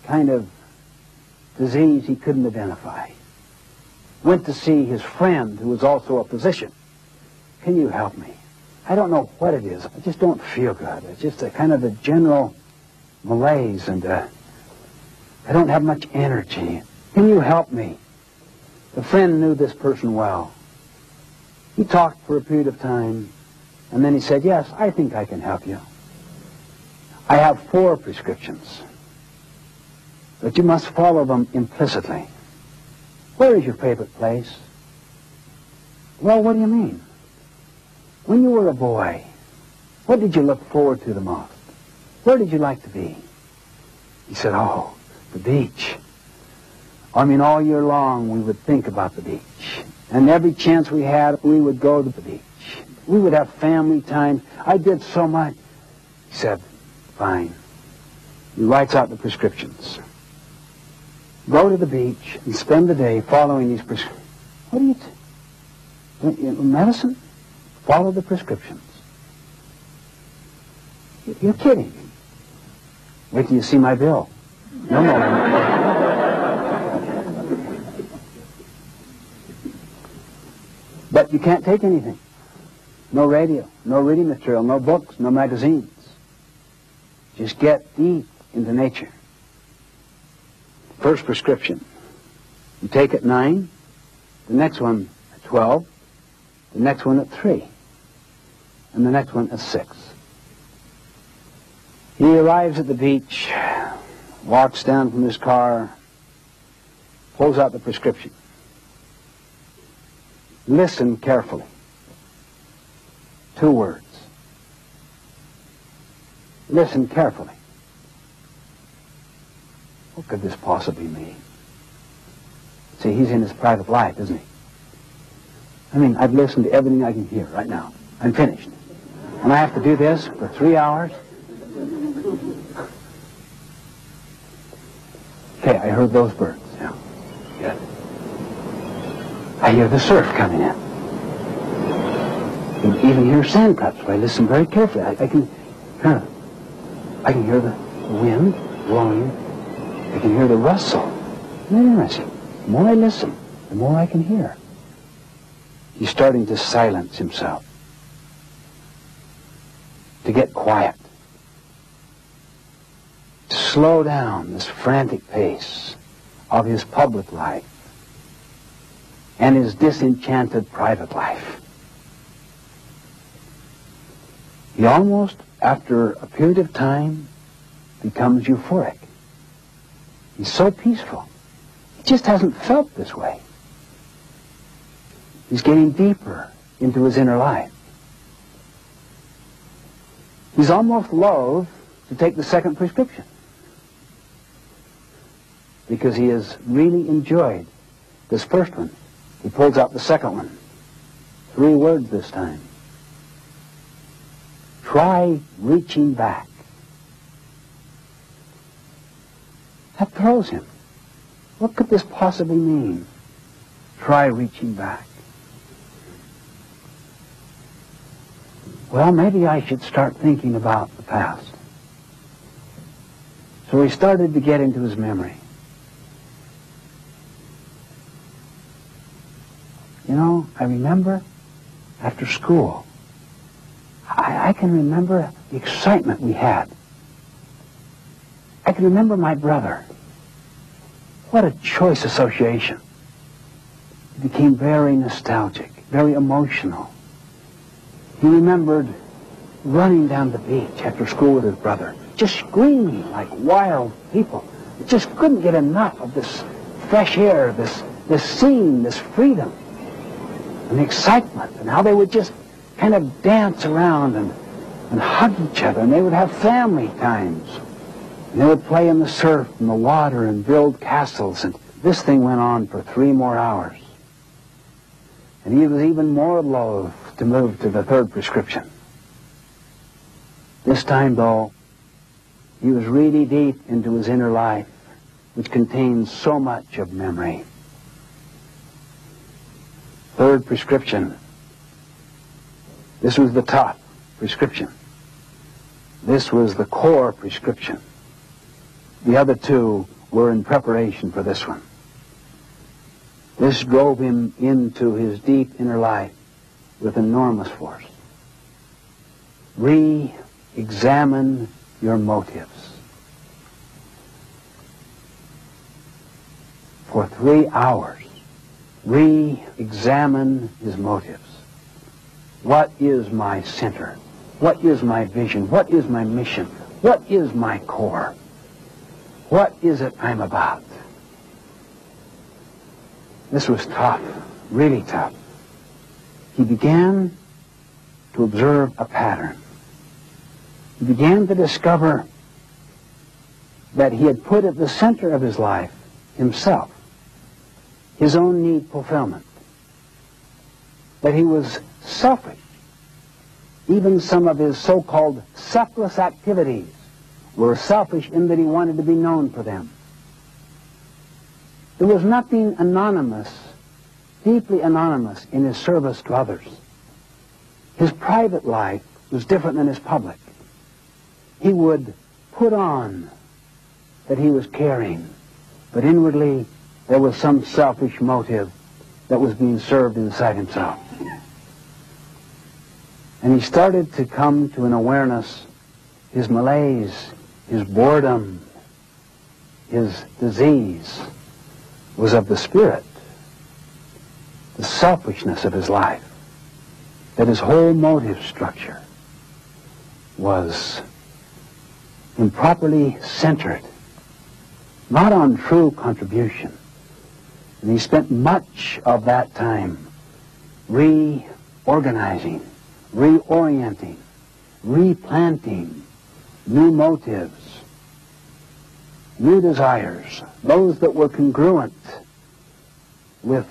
kind of disease he couldn't identify. Went to see his friend, who was also a physician. Can you help me? I don't know what it is. I just don't feel good. It's just a kind of a general malaise, and I don't have much energy. Can you help me? The friend knew this person well. He talked for a period of time, and then he said, yes, I think I can help you. I have 4 prescriptions, but you must follow them implicitly. Where is your favorite place? Well, what do you mean? When you were a boy, what did you look forward to the most? Where did you like to be? He said, oh, the beach. I mean, all year long we would think about the beach. And every chance we had, we would go to the beach. We would have family time. I did so much. He said, fine. He writes out the prescriptions. Go to the beach and spend the day following these prescriptions. What do you medicine? Follow the prescriptions. You're kidding. Wait till you see my bill. No more. But you can't take anything. No radio, no reading material, no books, no magazines. Just get deep into nature. First prescription. You take at 9, the next one at 12, the next one at 3, and the next one at 6. He arrives at the beach, walks down from his car, pulls out the prescription. Listen carefully. 2 words. Listen carefully. What could this possibly mean? See, he's in his private life, isn't he? I mean, I've listened to everything I can hear right now. I'm finished. And I have to do this for 3 hours? Okay, I heard those birds. Yeah. Good. I hear the surf coming in. You can even hear sand crabs, so I listen very carefully. I can hear the wind blowing. I can hear the rustle. Isn't that interesting? The more I listen, the more I can hear. He's starting to silence himself, to get quiet, to slow down this frantic pace of his public life and his disenchanted private life. He almost, after a period of time, becomes euphoric. He's so peaceful. He just hasn't felt this way. He's getting deeper into his inner life. He's almost loath to take the second prescription because he has really enjoyed this first one. He pulls out the second one. 3 words this time. Try reaching back. That throws him. What could this possibly mean? Try reaching back. Well, maybe I should start thinking about the past. So he started to get into his memory. You know, I remember after school, I can remember the excitement we had. I can remember my brother. What a choice association. He became very nostalgic, very emotional. He remembered running down the beach after school with his brother, just screaming like wild people. Just couldn't get enough of this fresh air, this scene, this freedom, and the excitement, and how they would just kind of dance around and hug each other, and they would have family times. And they would play in the surf and the water and build castles, and this thing went on for 3 more hours. And he was even more loath to move to the 3rd prescription. This time, though, he was really deep into his inner life, which contains so much of memory. 3rd prescription. This was the top prescription. This was the core prescription. The other 2 were in preparation for this one. This drove him into his deep inner life with enormous force. Re-examine your motives. For 3 hours, re-examine his motives. What is my center? What is my vision? What is my mission? What is my core? What is it I'm about? This was tough, really tough. He began to observe a pattern. He began to discover that he had put at the center of his life himself, his own need fulfillment, that he was selfish. Even some of his so-called selfless activities were selfish in that he wanted to be known for them. There was nothing anonymous, deeply anonymous, in his service to others. His private life was different than his public. He would put on that he was caring, but inwardly there was some selfish motive that was being served inside himself. And he started to come to an awareness, his malaise, his boredom, his disease was of the spirit, the selfishness of his life, that his whole motive structure was improperly centered, not on true contribution. And he spent much of that time reorganizing, reorienting, replanting new motives, new desires, those that were congruent with